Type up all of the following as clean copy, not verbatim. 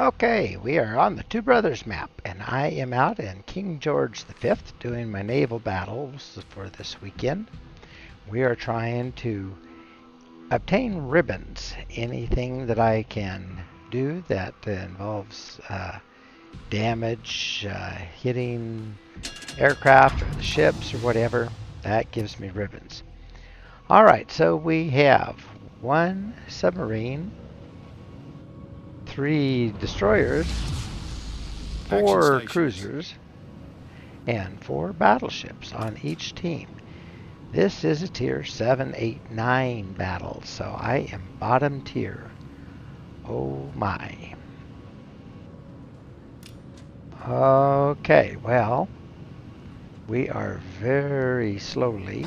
Okay, we are on the Two Brothers map, and I am out in King George V doing my naval battles for this weekend. We are trying to obtain ribbons. Anything that I can do that involves damage, hitting aircraft or the ships or whatever, that gives me ribbons. Alright, so we have one submarine, 3 destroyers, 4 cruisers, and 4 battleships on each team. This is a tier 7, 8, 9 battle, so I am bottom tier. Oh my. Okay, well, we are very slowly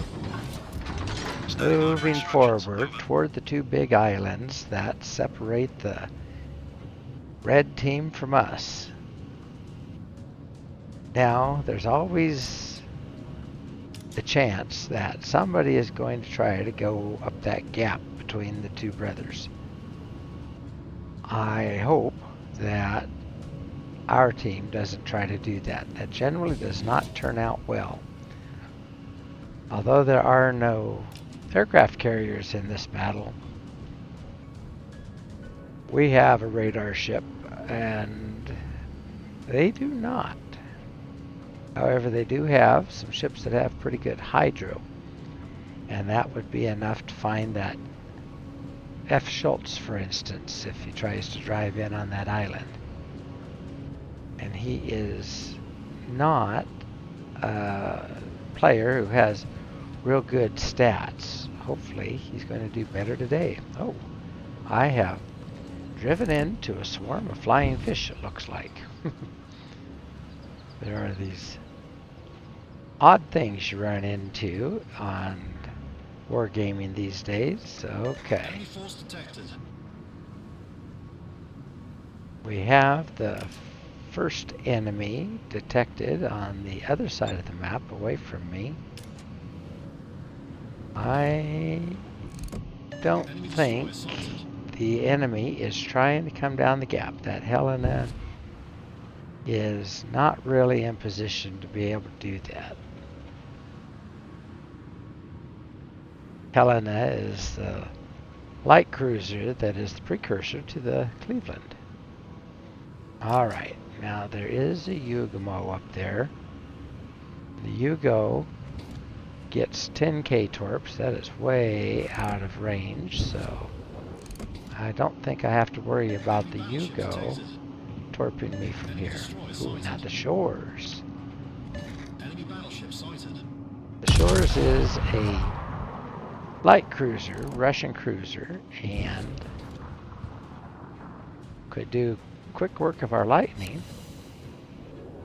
moving forward toward the 2 big islands that separate the red team from us. Now, there's always the chance that somebody is going to try to go up that gap between the 2 brothers. I hope that our team doesn't try to do that. That generally does not turn out well. Although there are no aircraft carriers in this battle, we have a radar ship and they do not. However, they do have some ships that have pretty good hydro, and that would be enough to find that F. Schultz, for instance, if he tries to drive in on that island. And he is not a player who has real good stats. Hopefully, he's going to do better today. Oh, I have driven into a swarm of flying fish, it looks like. There are these odd things you run into on wargaming these days. Okay. We have the first enemy detected on the other side of the map away from me. I don't think the enemy is trying to come down the gap. That Helena is not really in position to be able to do that. Helena is the light cruiser that is the precursor to the Cleveland. Alright, now there is a Yugamo up there. The Yugo gets 10k torps. That is way out of range, so I don't think I have to worry about the Yugo torping me from here. Ooh, now the Shores. The Shores is a light cruiser, Russian cruiser, and could do quick work of our lightning.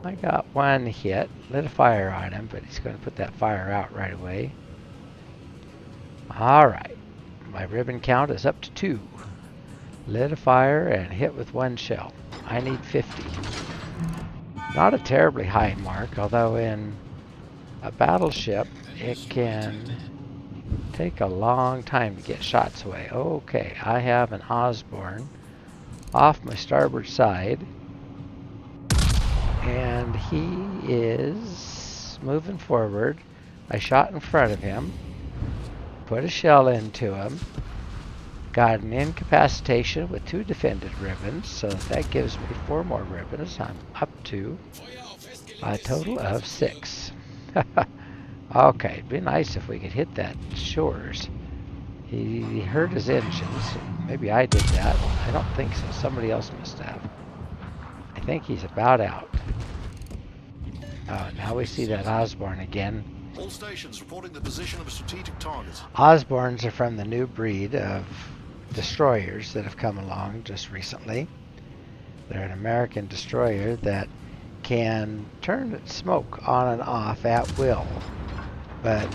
I got one hit, lit a fire on him, but he's going to put that fire out right away. Alright, my ribbon count is up to 2. Lit a fire and hit with 1 shell. I need 50. Not a terribly high mark, although in a battleship it can take a long time to get shots away. Okay, I have an Osborne off my starboard side, and he is moving forward. I shot in front of him, put a shell into him, got an incapacitation with 2 defended ribbons, so that gives me 4 more ribbons. I'm up to a total of 6. Okay, it'd be nice if we could hit that Shores. He hurt his engines. Maybe I did that. I don't think so. Somebody else must have. I think he's about out. Now we see that Osborne again. All stations reporting the position of a strategic target. Osbornes are from the new breed of destroyers that have come along just recently. They're an American destroyer that can turn its smoke on and off at will, but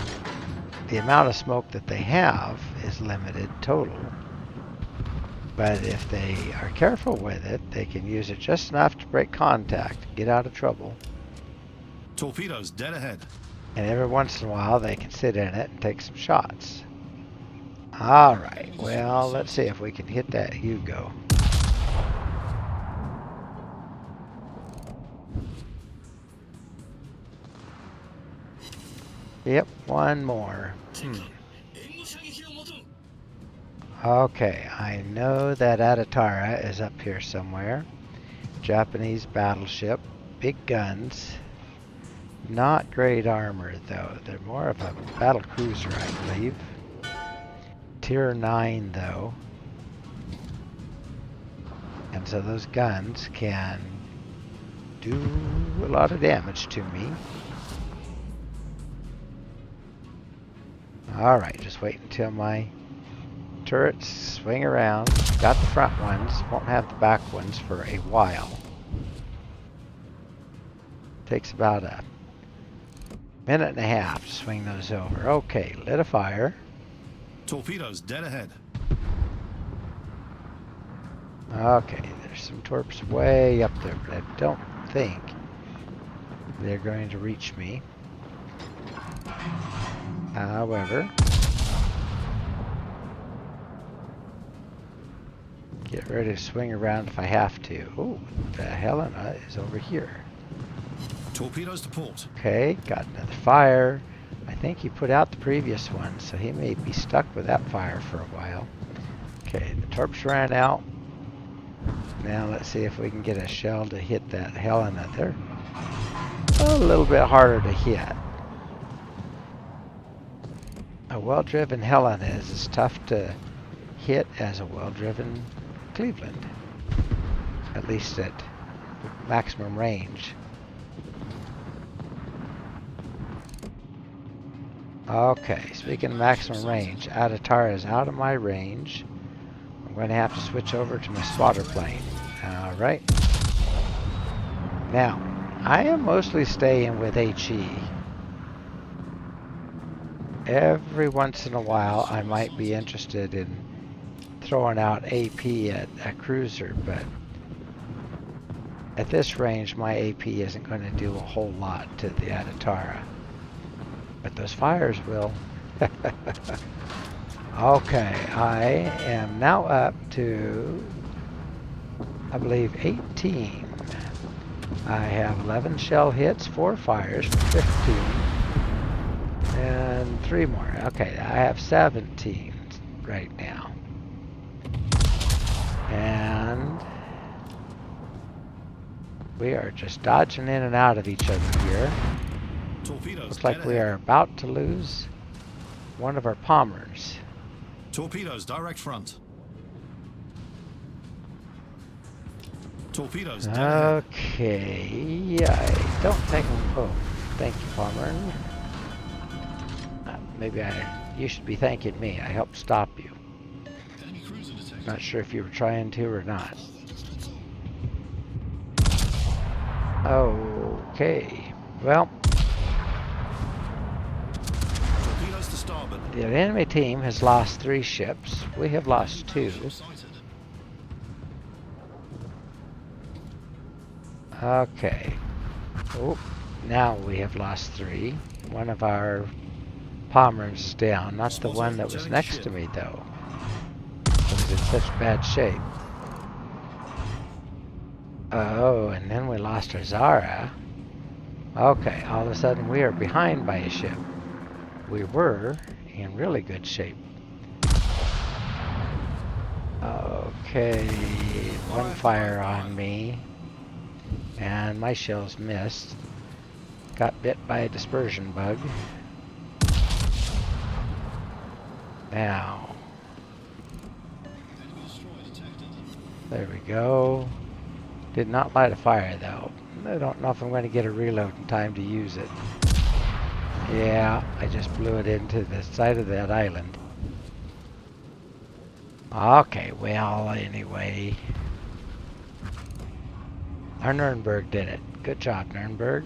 the amount of smoke that they have is limited total. But if they are careful with it, they can use it just enough to break contact, get out of trouble. Torpedoes dead ahead. And every once in a while they can sit in it and take some shots. Alright, well, let's see if we can hit that Hugo. Yep, one more. Okay, I know that Adatara is up here somewhere. Japanese battleship, big guns. Not great armor though. They're more of a battle cruiser, I believe. Tier 9 though. And so those guns can do a lot of damage to me. Alright, just wait until my turrets swing around. Got the front ones, won't have the back ones for a while. Takes about a minute and a half to swing those over. Okay, lit a fire. Torpedoes dead ahead. Okay, there's some torps way up there, but I don't think they're going to reach me. However, get ready to swing around if I have to. Oh, the Helena is over here. Torpedoes to port. Okay, got another fire. I think he put out the previous one, so he may be stuck with that fire for a while. Okay, the torps ran out. Now let's see if we can get a shell to hit that Helena. They're a little bit harder to hit. A well-driven Helena is as tough to hit as a well-driven Cleveland, at least at maximum range. Okay, speaking of maximum range, Adatara is out of my range. I'm going to have to switch over to my spotter plane. Alright. Now, I am mostly staying with HE. Every once in a while, I might be interested in throwing out AP at a cruiser, but at this range, my AP isn't going to do a whole lot to the Adatara. But those fires will. Okay, I am now up to, I believe, 18. I have 11 shell hits, 4 fires for 15, and 3 more. Okay, I have 17 right now. And we are just dodging in and out of each other here. Torpedoes Looks like dead we ahead. are about to lose one of our bombers. Torpedoes direct front. Torpedoes dead ahead. Okay, I don't think. Oh, thank you, bomber. Maybe you should be thanking me. I helped stop you. Enemy cruiser detected. Not sure if you were trying to or not. Okay, well, Torpedoes to starboard. the enemy team has lost 3 ships. We have lost 2. Sighted. Okay. Oh, now we have lost 3. One of our bombers is down. Not the one that was next to me, though. It was in such bad shape. Oh, and then we lost our Zara. Okay, all of a sudden we are behind by a ship. We were in really good shape. Okay, one fire on me. And my shells missed. Got bit by a dispersion bug. Now. There we go. Did not light a fire though. I don't know if I'm going to get a reload in time to use it. Yeah, I just blew it into the side of that island. Okay, well, anyway. Our Nuremberg did it. Good job, Nuremberg.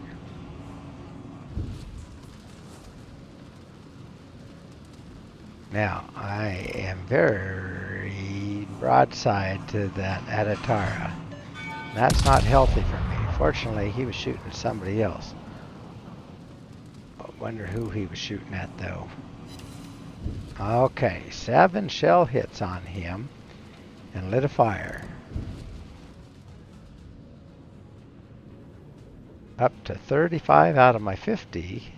Now, I am very broadside to that Adatara. That's not healthy for me. Fortunately, he was shooting at somebody else. I wonder who he was shooting at, though. Okay, 7 shell hits on him and lit a fire. Up to 35 out of my 50.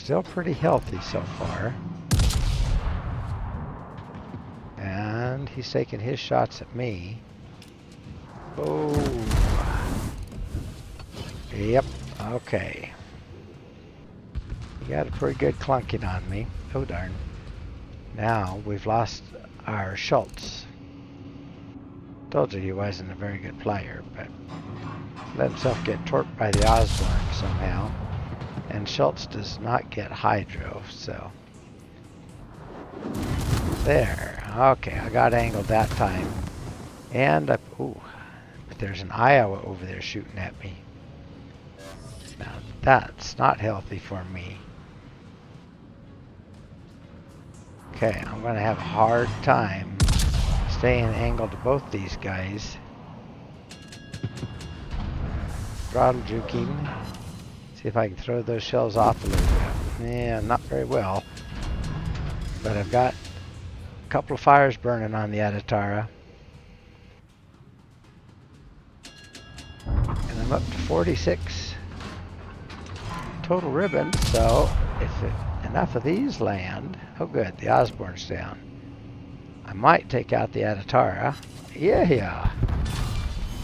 Still pretty healthy so far. And he's taking his shots at me. Oh. Yep. Okay. He got a pretty good clunking on me. Oh darn. Now we've lost our Schultz. Told you he wasn't a very good player, but let himself get torped by the Osborne somehow. And Schultz does not get hydro, so. There. Okay, I got angled that time. And ooh, but there's an Iowa over there shooting at me. Now that's not healthy for me. Okay, I'm gonna have a hard time staying angled to both these guys. Throttle juking. See if I can throw those shells off a little bit. Yeah, not very well. But I've got a couple of fires burning on the Adatara. And I'm up to 46 total ribbons, so if enough of these land, oh good, the Osborne's down. I might take out the Adatara. Yeah.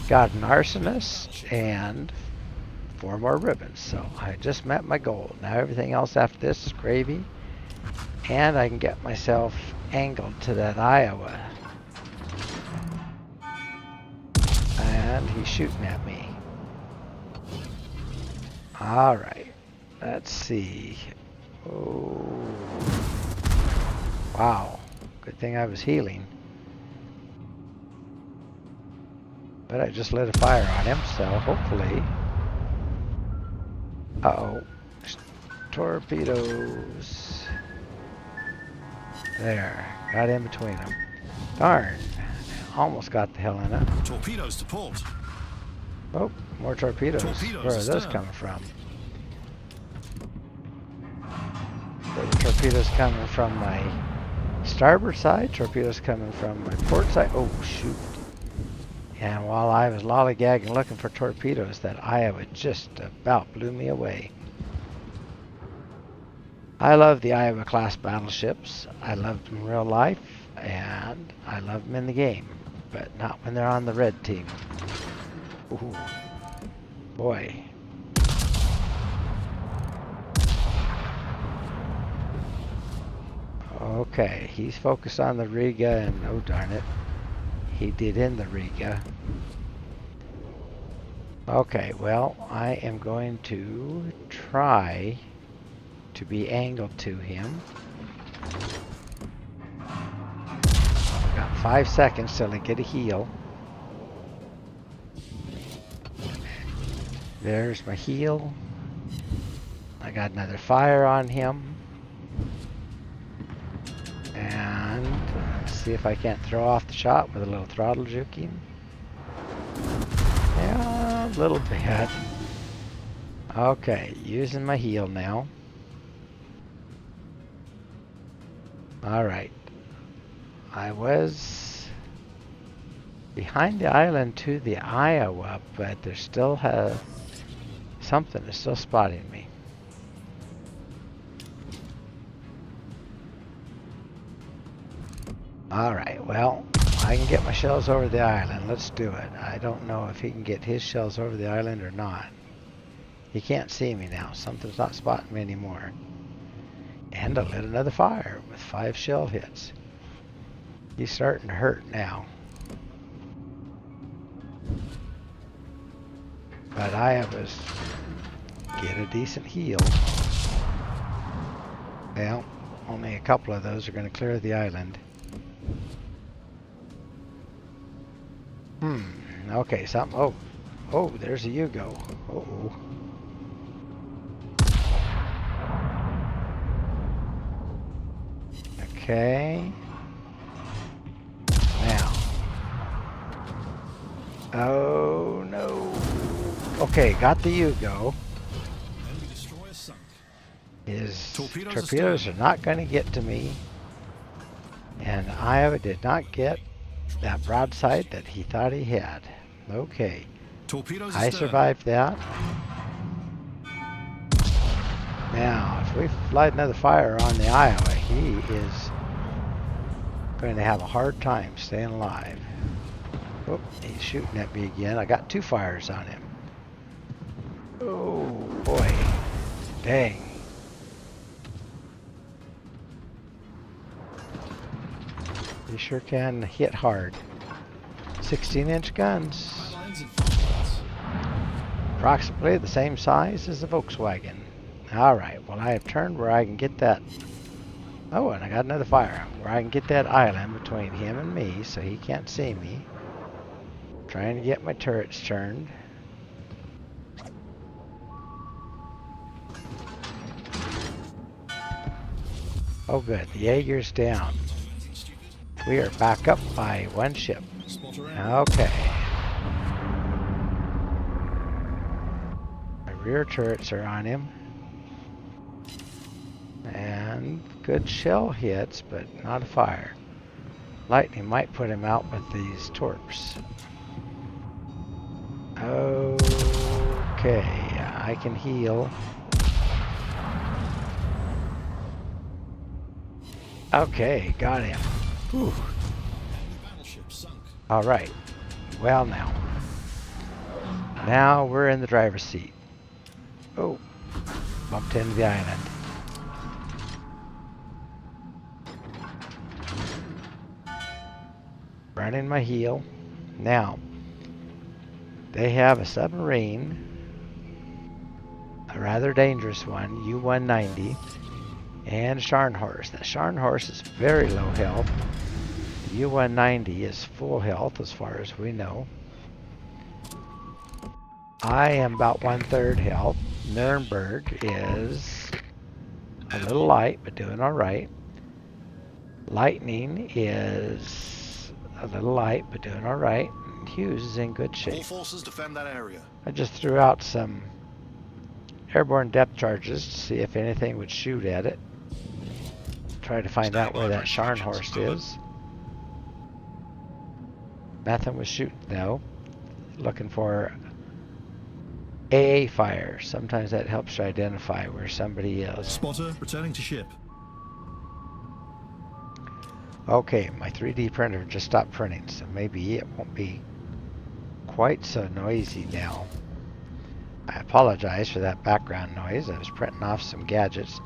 Got an arsonist and 4 more ribbons, so I just met my goal. Now everything else after this is gravy, and I can get myself angled to that Iowa. And he's shooting at me. Alright, let's see. Oh, wow, good thing I was healing. But I just lit a fire on him, so hopefully. Uh-oh. Torpedoes. There. Got in between them. Darn. Almost got the hell in it. Torpedoes to port. Oh, more torpedoes. Torpedoes Where are those astern. coming from? Are the torpedoes coming from my starboard side? Torpedoes coming from my port side? Oh, shoot. And while I was lollygagging looking for torpedoes, that Iowa just about blew me away. I love the Iowa class battleships. I love them in real life, and I love them in the game, but not when they're on the red team. Ooh, boy. Okay, he's focused on the Riga, and oh darn it, he did in the Riga. Okay, well, I am going to try to be angled to him. Got 5 seconds till I get a heal. There's my heal. I got another fire on him. And let's see if I can't throw off the shot with a little throttle juking. Yeah, a little bit. Okay, using my heal now. Alright. I was behind the island to the Iowa, but there's still something is still spotting me. Alright, well, I can get my shells over the island. Let's do it. I don't know if he can get his shells over the island or not. He can't see me now. Something's not spotting me anymore. And I lit another fire with 5 shell hits. He's starting to hurt now. But I was get a decent heal. Well, only a couple of those are going to clear the island. Okay, something. Oh, there's a Yugo. Uh-oh. Okay. Now. Oh, no. Okay, got the Yugo. Enemy destroyer sunk. His Torpedoes torpedoes are astern. not going to get to me. And Iowa did not get that broadside that he thought he had. Okay. Torpedoes I astern. survived that. Now, if we light another fire on the Iowa, he is going to have a hard time staying alive. Whoop, he's shooting at me again. I got 2 fires on him. Oh, boy. Dang. He sure can hit hard. 16-inch guns. Lines in 5 minutes. Approximately the same size as the Volkswagen. Alright, well I have turned where I can get that. Oh, and I got another fire. Where I can get that island between him and me so he can't see me. Trying to get my turrets turned. Oh good, the Jaeger's down. We are back up by 1 ship. Spotter air. Okay. My rear turrets are on him. And good shell hits, but not a fire. Lightning might put him out with these torps. Okay, I can heal. Okay, got him. Whew. Enemy battleship sunk. Alright. Well now. Now we're in the driver's seat. Oh. Bumped into the island. Running my heel. Now. They have a submarine. A rather dangerous one. U-190. And Scharnhorst. The Scharnhorst is very low health. The U-190 is full health as far as we know. I am about 1/3 health. Nuremberg is a little light, but doing alright. Lightning is a little light, but doing alright. Hughes is in good All shape. forces defend that area. I just threw out some airborne depth charges to see if anything would shoot at it. Try to find out where that Scharnhorst is. Nothing was shooting though. Looking for AA fire. Sometimes that helps to identify where somebody is. Spotter returning to ship. Okay, my 3D printer just stopped printing, so maybe it won't be quite so noisy now. I apologize for that background noise. I was printing off some gadgets,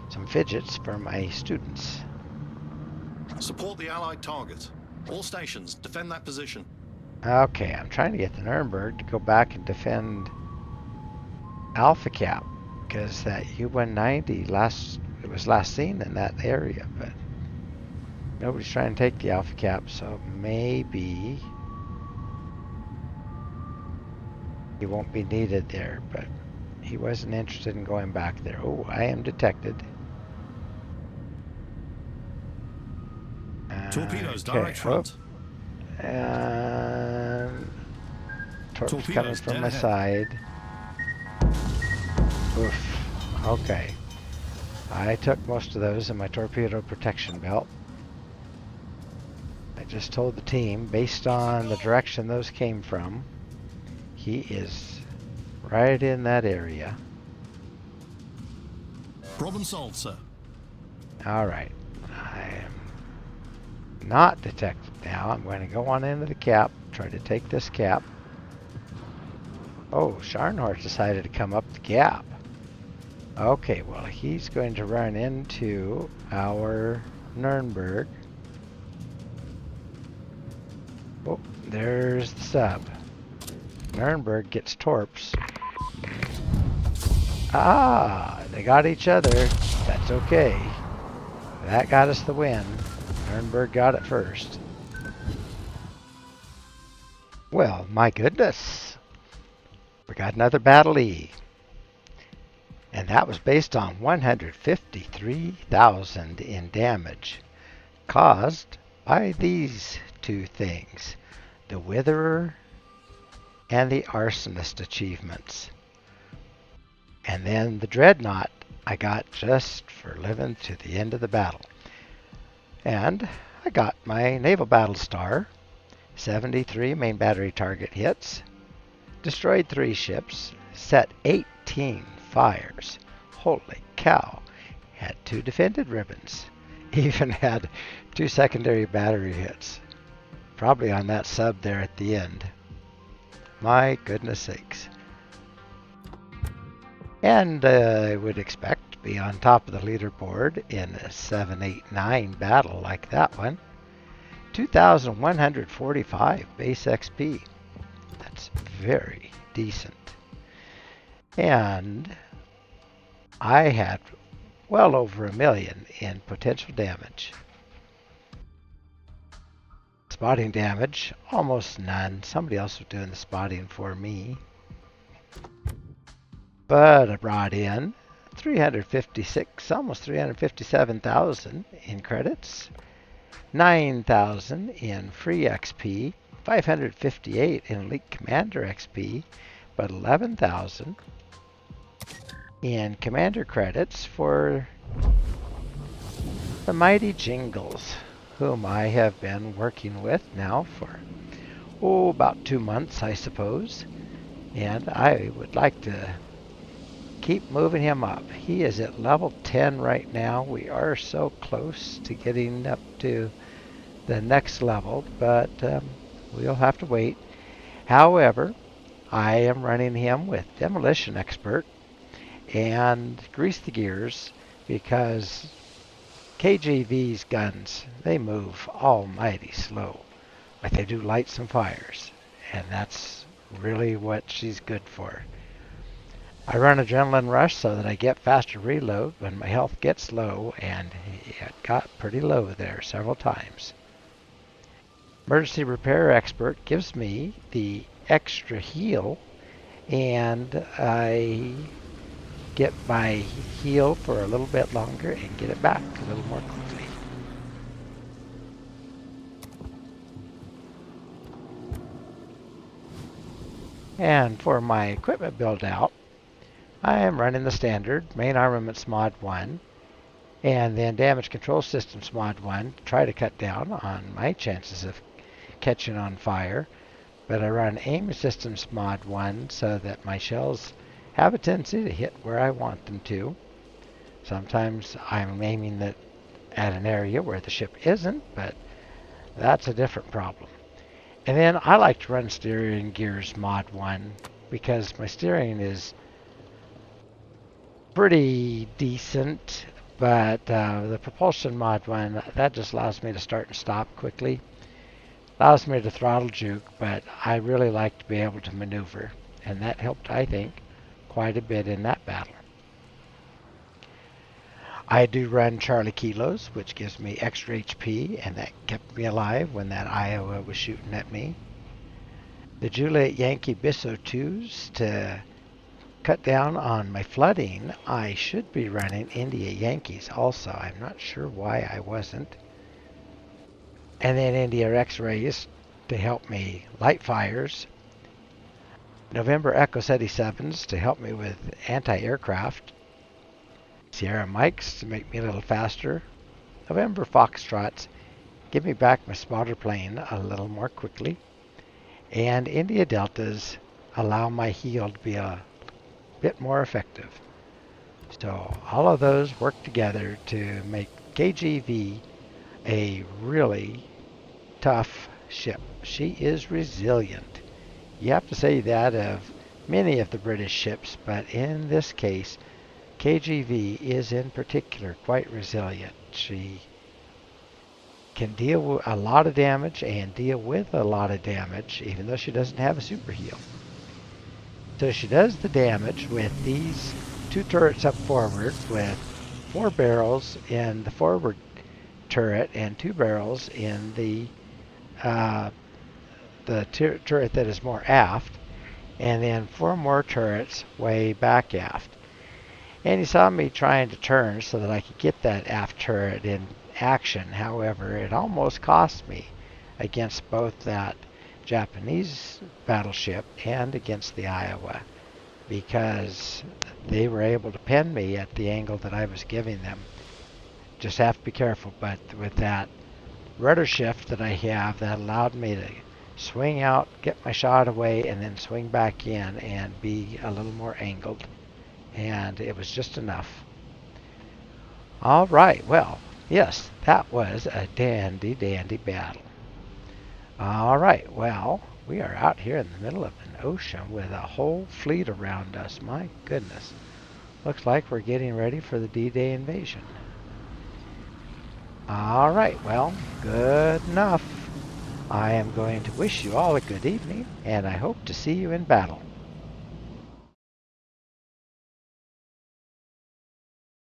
some fidgets for my students. Support the Allied target. All stations defend that position. Okay, I'm trying to get the Nuremberg to go back and defend Alpha Cap, because that U-190 was last seen in that area, but nobody's trying to take the Alpha Cap, so maybe he won't be needed there, but he wasn't interested in going back there. Oh, I am detected. Torpedoes Okay, direct front. and torps coming Torpedoes from dead my ahead. side. Oof. Okay. I took most of those in my torpedo protection belt. I just told the team, based on the direction those came from, he is right in that area. Problem solved, sir. Alright. I am not detected now. I'm going to go on into the cap, try to take this cap. Oh, Scharnhorst decided to come up the gap. Okay, well, he's going to run into our Nuremberg. Oh, there's the sub. Nuremberg gets torps. Ah, they got each other. That's okay. That got us the win. Nuremberg got it first. Well, my goodness. We got another Battle E. And that was based on 153,000 in damage, caused by these two things, the Witherer and the Arsonist achievements. And then the Dreadnought I got just for living to the end of the battle. And I got my Naval Battle Star, 73 main battery target hits, destroyed 3 ships, set 18 fires. Holy cow. cow. Had 2 defended ribbons. Even had 2 secondary battery hits. Probably on that sub there at the end. My goodness sakes. And I would expect to be on top of the leaderboard in a 7-8-9 battle like that one. 2,145 base XP. That's very decent. And I had well over 1 million in potential damage. Spotting damage, almost none. Somebody else was doing the spotting for me. But I brought in 356, almost 357,000 in credits, 9,000 in free XP, 558 in Elite Commander XP, but 11,000 in Commander credits for the mighty Jingles, whom I have been working with now for, about 2 months, I suppose. And I would like to keep moving him up. He is at level 10 right now. We are so close to getting up to the next level, but we'll have to wait. However, I am running him with Demolition Expert and Grease the Gears because KGV's guns, they move almighty slow, but they do light some fires, and that's really what she's good for. I run Adrenaline Rush so that I get faster reload when my health gets low, and it got pretty low there several times. Emergency Repair Expert gives me the extra heal, and I get my heal for a little bit longer and get it back a little more quickly. And for my equipment build out, I am running the standard Main Armaments Mod 1 and then Damage Control Systems Mod 1 to try to cut down on my chances of catching on fire. But I run Aim Systems Mod 1 so that my shells have a tendency to hit where I want them to. Sometimes I'm aiming at an area where the ship isn't, but that's a different problem. And then I like to run Steering Gears Mod 1 because my steering is pretty decent, but the Propulsion Mod 1, that just allows me to start and stop quickly. Allows me to throttle juke, but I really like to be able to maneuver, and that helped, I think, quite a bit in that battle. I do run Charlie Kilos, which gives me extra HP, and that kept me alive when that Iowa was shooting at me. The Juliet Yankee Bisso 2s to cut down on my flooding. I should be running India Yankees also. I'm not sure why I wasn't. And then India X-rays to help me light fires. November Echo 77s to help me with anti-aircraft. Sierra Mikes to make me a little faster. November Foxtrots give me back my spotter plane a little more quickly. And India Deltas allow my heal to be a bit more effective. So all of those work together to make KGV a really tough ship. She is resilient. You have to say that of many of the British ships, but in this case, KGV is in particular quite resilient. She can deal with a lot of damage and deal with a lot of damage, even though she doesn't have a super heal. So she does the damage with these 2 turrets up forward with 4 barrels in the forward turret and 2 barrels in the turret that is more aft, and then 4 more turrets way back aft. And he saw me trying to turn so that I could get that aft turret in action. However, it almost cost me against both that Japanese battleship and against the Iowa, because they were able to pin me at the angle that I was giving them. Just have to be careful, but with that rudder shift that I have, that allowed me to swing out, get my shot away, and then swing back in and be a little more angled. And it was just enough. All right, well, yes, that was a dandy, dandy battle. All right, well, we are out here in the middle of an ocean with a whole fleet around us. My goodness. Looks like we're getting ready for the D-Day invasion. All right, well, good enough. I am going to wish you all a good evening, and I hope to see you in battle.